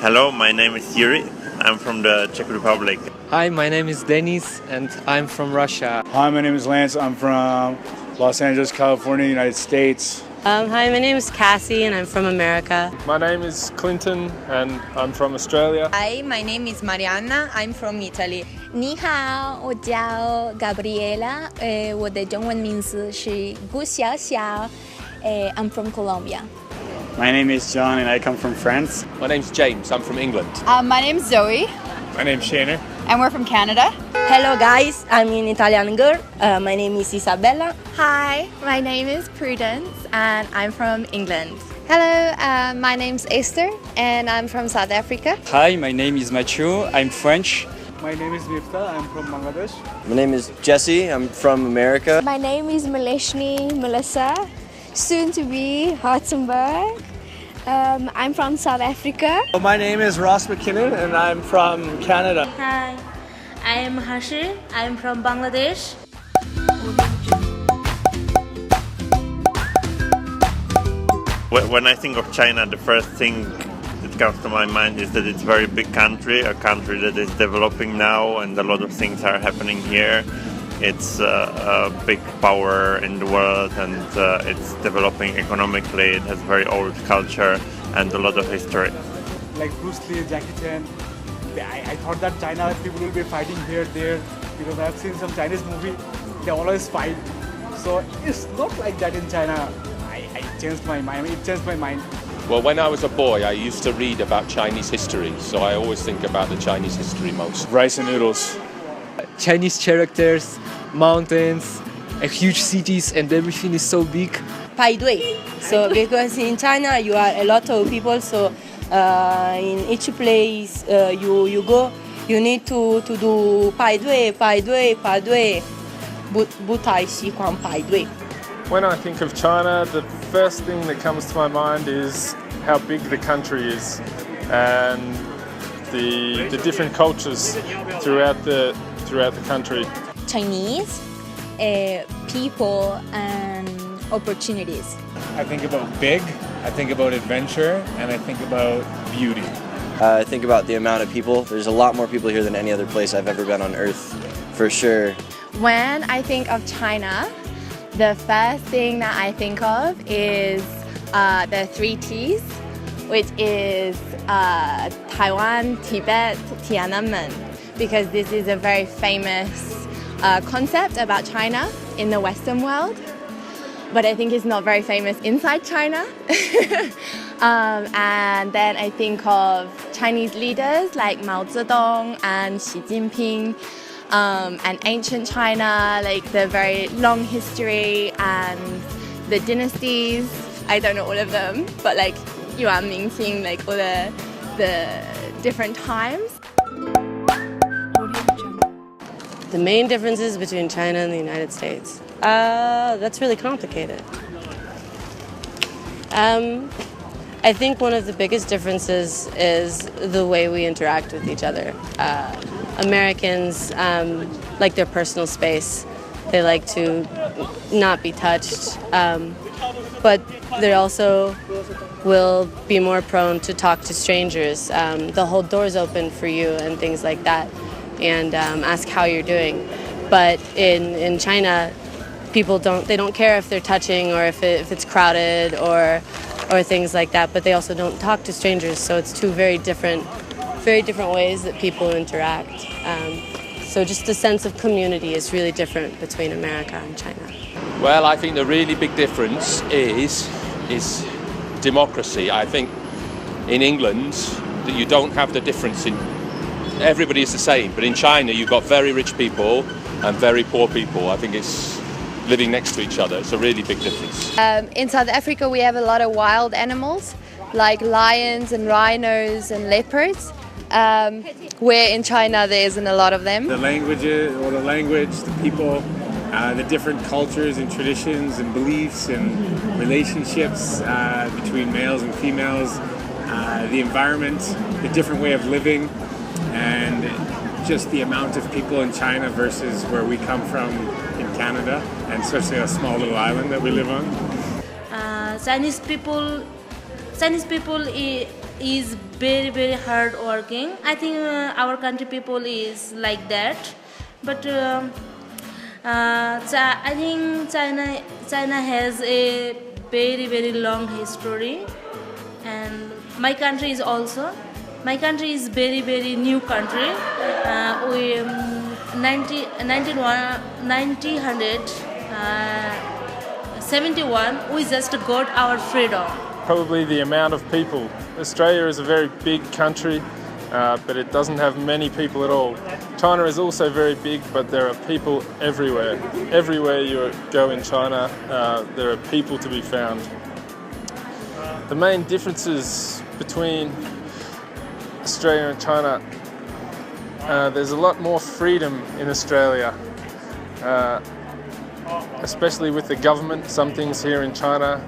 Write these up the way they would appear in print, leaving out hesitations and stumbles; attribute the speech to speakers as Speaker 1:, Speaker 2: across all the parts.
Speaker 1: Hello, my name is Yuri. I'm from the Czech Republic.
Speaker 2: Hi, my name is Denis and I'm from Russia.
Speaker 3: Hi, my name is Lance. I'm from Los Angeles, California, United States.
Speaker 4: Hi, my name is Cassie and I'm from America.
Speaker 5: My name is Clinton and I'm from Australia.
Speaker 6: Hi, my name is Marianna. I'm from Italy.
Speaker 7: 你好，我叫 Gabriela，我的中文名字是顾小小，I'm from Colombia.
Speaker 3: My name is John and I come from France.
Speaker 8: My name's James, I'm from England.
Speaker 6: My name's Zoe.
Speaker 5: My name's Shannon.
Speaker 6: And we're from Canada.
Speaker 4: Hello guys, I'm an Italian girl. My name is Isabella.
Speaker 9: Hi, my name is Prudence and I'm from England.
Speaker 10: Hello, my name's Esther and I'm from South Africa.
Speaker 11: Hi, my name is Mathieu, I'm French.
Speaker 3: My name is Miftah. I'm from Bangladesh.
Speaker 12: My name is Jesse. I'm from America.
Speaker 13: My name is Melissa, soon to be Hartzenberg. I'm from South Africa.
Speaker 14: My name is Ross McKinnon and I'm from Canada.
Speaker 15: Hi, I am Hashi. I'm from Bangladesh.
Speaker 1: When I think of China, the first thing that comes to my mind is that it's a very big country, a country that is developing now, and a lot of things are happening here. It's a big power in the world, and it's developing economically. It has very old culture and a lot of history.
Speaker 3: Like Bruce Lee, Jackie Chan, I thought that China people will be fighting here, there, because I've seen some Chinese movie, they always fight. So it's not like that in China. I changed my mind. It changed my mind.
Speaker 8: Well, when I was a boy, I used to read about Chinese history, so I always think about the Chinese history most.
Speaker 3: Rice and noodles.
Speaker 2: Chinese characters, mountains, huge cities, and everything is so big.
Speaker 4: Paidui. So because in China you are a lot of people, so in each place you go, you need to do Paidui. Butai Xikuan Paidui.
Speaker 5: When I think of China, the first thing that comes to my mind is how big the country is and the different cultures throughout the country.
Speaker 7: Chinese people and opportunities.
Speaker 3: I think about big, I think about adventure, and I think about beauty.
Speaker 12: I think about the amount of people. There's a lot more people here than any other place I've ever been on Earth, for sure.
Speaker 9: When I think of China, the first thing that I think of is the 3 T's, which is Taiwan, Tibet, Tiananmen, because this is a very famous concept about China in the Western world, but I think it's not very famous inside China. And then I think of Chinese leaders like Mao Zedong and Xi Jinping, and ancient China, like the very long history and the dynasties. I don't know all of them, but like Yuan Mingqing, like all the different times.
Speaker 4: The main differences between China and the United States. That's really complicated. I think one of the biggest differences is the way we interact with each other. Americans like their personal space. They like to not be touched, but they also will be more prone to talk to strangers. They'll hold doors open for you and things like that, and ask how you're doing. But in China, people don't care if they're touching or if it's crowded or things like that. But they also don't talk to strangers. So it's two very different ways that people interact. So just the sense of community is really different between America and China.
Speaker 8: Well, I think the really big difference is democracy. I think in England that you don't have the difference in everybody is the same, but in China you've got very rich people and very poor people. I think it's living next to each other. It's a really big difference.
Speaker 10: In South Africa we have a lot of wild animals like lions and rhinos and leopards, where in China there isn't a lot of them.
Speaker 3: The language, the people, the different cultures and traditions and beliefs and relationships between males and females, the environment, the different way of living, and just the amount of people in China versus where we come from in Canada, and especially a small little island that we live on.
Speaker 15: Chinese people Chinese people is very very hard working. I think our country people is like that, but I think China has a very very long history, and my country is also. My country is very very new country. We 1971 we just got our freedom.
Speaker 5: Probably the amount of people. Australia is a very big country, but it doesn't have many people at all. China is also very big, but there are people everywhere. Everywhere you go in China, there are people to be found. The main differences between Australia and China, there's a lot more freedom in Australia, especially with the government. Some things here in China,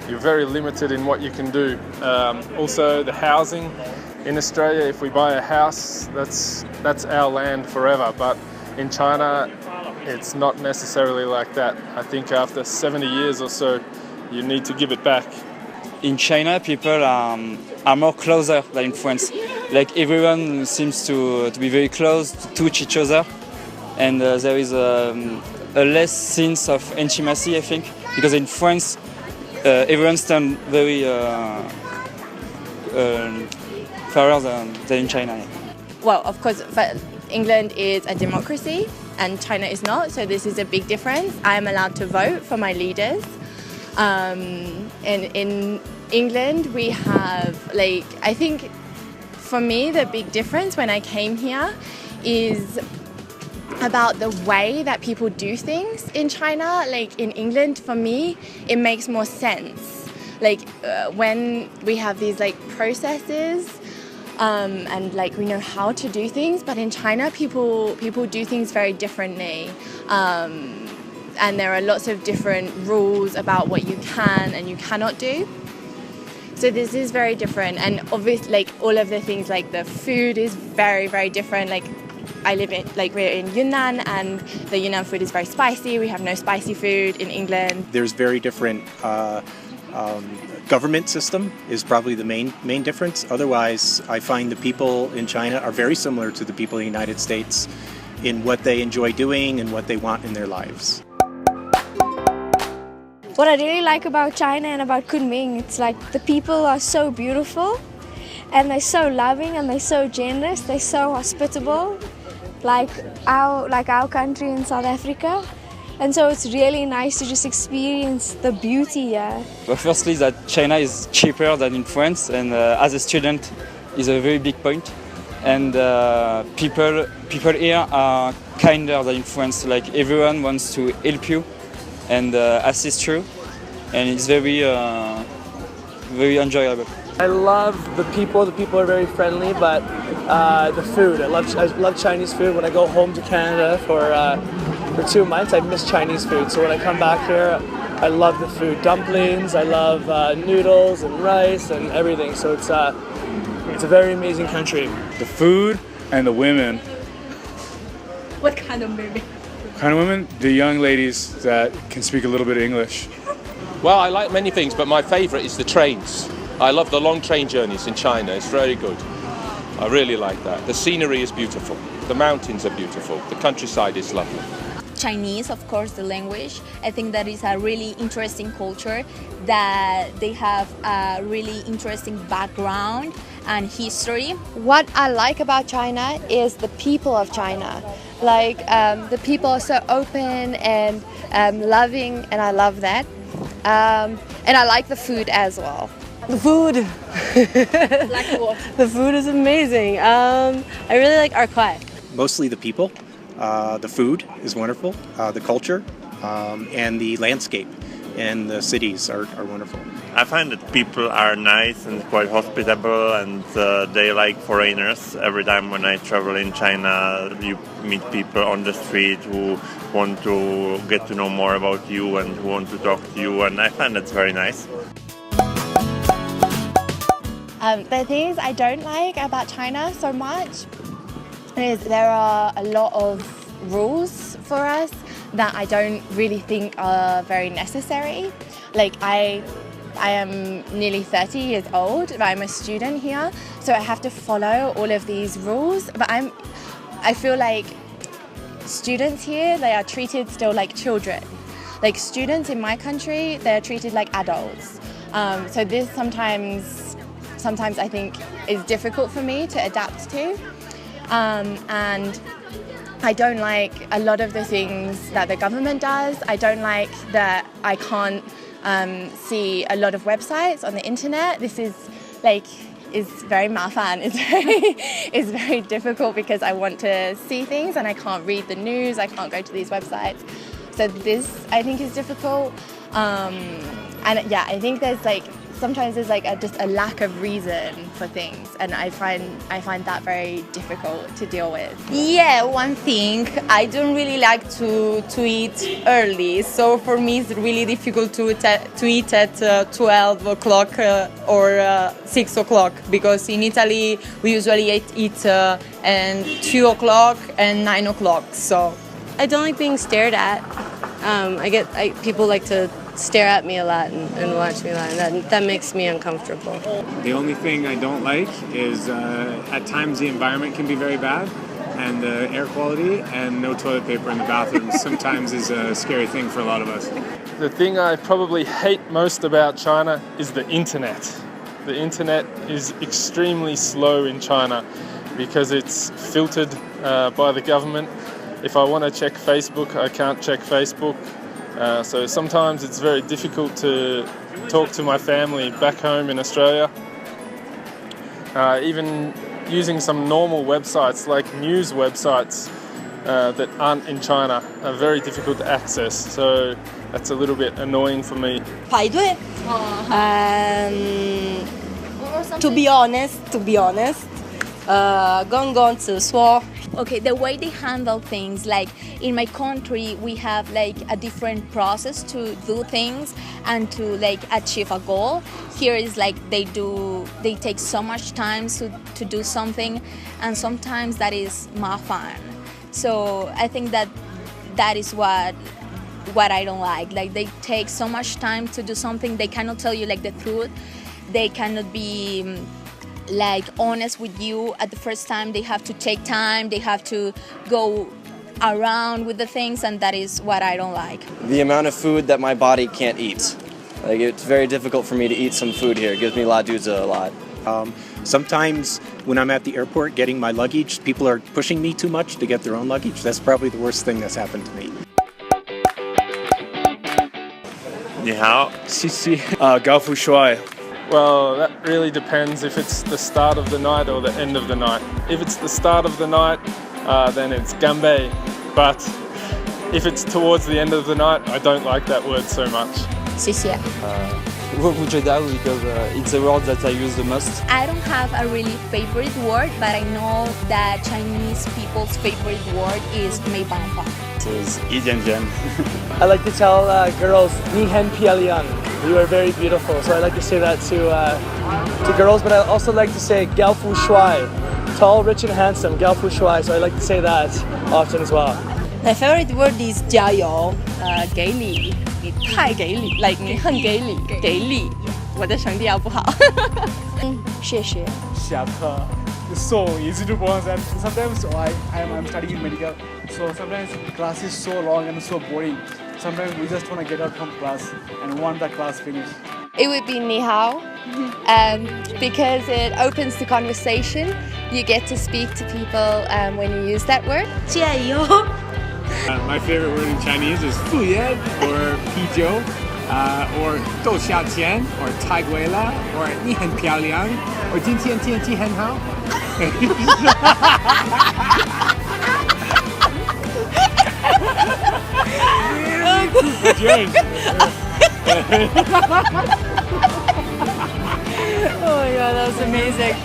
Speaker 5: you're very limited in what you can do. Also the housing in Australia, if we buy a house, that's our land forever, but in China it's not necessarily like that. I think after 70 years or so you need to give it back.
Speaker 11: In China, people are more closer than in France. Like everyone seems to be very close, to touch each other, and there is a less sense of intimacy, I think, because in France, everyone stands very fairer than in China.
Speaker 9: Well, of course, England is a democracy and China is not, so this is a big difference. I am allowed to vote for my leaders. And in England we have, like, I think for me the big difference when I came here is about the way that people do things in China. Like in England, for me, it makes more sense. Like when we have these like processes and like we know how to do things, but in China people do things very differently. And there are lots of different rules about what you can and you cannot do. So this is very different, and obviously, like all of the things, like the food is very, very different. Like we're in Yunnan, and the Yunnan food is very spicy. We have no spicy food in England.
Speaker 16: There's very different government system is probably the main difference. Otherwise, I find the people in China are very similar to the people in the United States in what they enjoy doing and what they want in their lives.
Speaker 13: What I really like about China and about Kunming, it's like the people are so beautiful and they're so loving and they're so generous, they're so hospitable, like our country in South Africa. And so it's really nice to just experience the beauty here.
Speaker 11: Well, firstly, that China is cheaper than in France, and as a student is a very big point. And people here are kinder than in France. Like everyone wants to help you and assist you, and it's very enjoyable.
Speaker 14: I love the people. The people are very friendly, but the food. I love Chinese food. When I go home to Canada for 2 months, I miss Chinese food. So when I come back here, I love the food. Dumplings. I love noodles and rice and everything. So it's a very amazing country.
Speaker 17: The food and the women.
Speaker 13: What kind of women?
Speaker 17: Kind of women? The young ladies that can speak a little bit of English.
Speaker 8: Well, I like many things, but my favourite is the trains. I love the long train journeys in China. It's very good. I really like that. The scenery is beautiful. The mountains are beautiful. The countryside is lovely.
Speaker 7: Chinese, of course, the language. I think that is a really interesting culture, that they have a really interesting background and history.
Speaker 10: What I like about China is the people of China. Like the people are so open and loving, and I love that. And I like the food as well.
Speaker 4: The food.
Speaker 10: Like what?
Speaker 4: The food is amazing. I really like our quiet.
Speaker 16: Mostly the people. The food is wonderful. The culture and the landscape and the cities are wonderful.
Speaker 1: I find that people are nice and quite hospitable, and they like foreigners. Every time when I travel in China, you meet people on the street who want to get to know more about you and who want to talk to you, and I find that's very nice.
Speaker 9: The things I don't like about China so much is there are a lot of rules for us that I don't really think are very necessary. Like I
Speaker 10: I am nearly 30 years old, but I'm a student here, so I have to follow all of these rules. But I feel like students here, they are treated still like children. Like students in my country, they're treated like adults. So this sometimes I think is difficult for me to adapt to. And I don't like a lot of the things that the government does. I don't like that I can't see a lot of websites on the internet. This is very mafan. It's very difficult because I want to see things and I can't read the news. I can't go to these websites. So this I think is difficult. And yeah, I think sometimes there's just a lack of reason for things, and I find that very difficult to deal with.
Speaker 6: Yeah, one thing, I don't really like to eat early, so for me it's really difficult to eat at 12 o'clock or 6 o'clock, because in Italy we usually eat at 2 o'clock and 9 o'clock. So
Speaker 4: I don't like being stared at. People like to stare at me a lot and watch me a lot, and that makes me uncomfortable.
Speaker 3: The only thing I don't like is at times the environment can be very bad, and the air quality, and no toilet paper in the bathrooms sometimes is a scary thing for a lot of us.
Speaker 5: The thing I probably hate most about China is the internet. The internet is extremely slow in China because it's filtered by the government. If I want to check Facebook, I can't check Facebook. So sometimes it's very difficult to talk to my family back home in Australia. Even using some normal websites like news websites that aren't in China are very difficult to access. So that's a little bit annoying for me.
Speaker 6: 排队 To be honest,
Speaker 4: 刚刚只说
Speaker 7: Okay, the way they handle things, like in my country, we have like a different process to do things and to like achieve a goal. Here is like they take so much time to do something, and sometimes that is mafan. So I think that is what I don't like. Like they take so much time to do something, they cannot tell you like the truth. They cannot be like honest with you at the first time. They have to take time, they have to go around with the things, and that is what I don't like.
Speaker 12: The amount of food that my body can't eat. Like it's very difficult for me to eat some food here. It gives me la duza a lot.
Speaker 16: Sometimes when I'm at the airport getting my luggage, people are pushing me too much to get their own luggage. That's probably the worst thing that's happened to me.
Speaker 1: 你好
Speaker 17: Xixi. Gao Fu Shuai.
Speaker 5: Well, that really depends if it's the start of the night or the end of the night. If it's the start of the night, then it's ganbei. But if it's towards the end of the night, I don't like that word so much.
Speaker 6: 谢谢
Speaker 11: because it's the word that I use the most.
Speaker 7: I don't have a really favorite word, but I know that Chinese people's favorite word is 没办法.
Speaker 17: So it's 一点点.
Speaker 14: I like to tell girls, 你很漂亮. You are very beautiful. So I like to say that to girls, but I also like to say 高富帅. Tall, rich, and handsome, 高富帅. So I like to say that often as well.
Speaker 6: My favorite word is 加油 给力 你太给力 like 你很给力 给力 我的声调不好 谢谢
Speaker 17: 下课 so easy to pronounce, and sometimes I'm studying in medical, so sometimes class is so long and so boring. Sometimes we just want to get out from class and want the class finished.
Speaker 10: It would be ni hao, because it opens the conversation. You get to speak to people when you use that word.
Speaker 6: 加油
Speaker 3: My favorite word in Chinese is 傅爷 or 啤酒 or 豆小钱 or 太贵了 or 你很漂亮 or 今天天气很好
Speaker 6: Oh my god, that was amazing.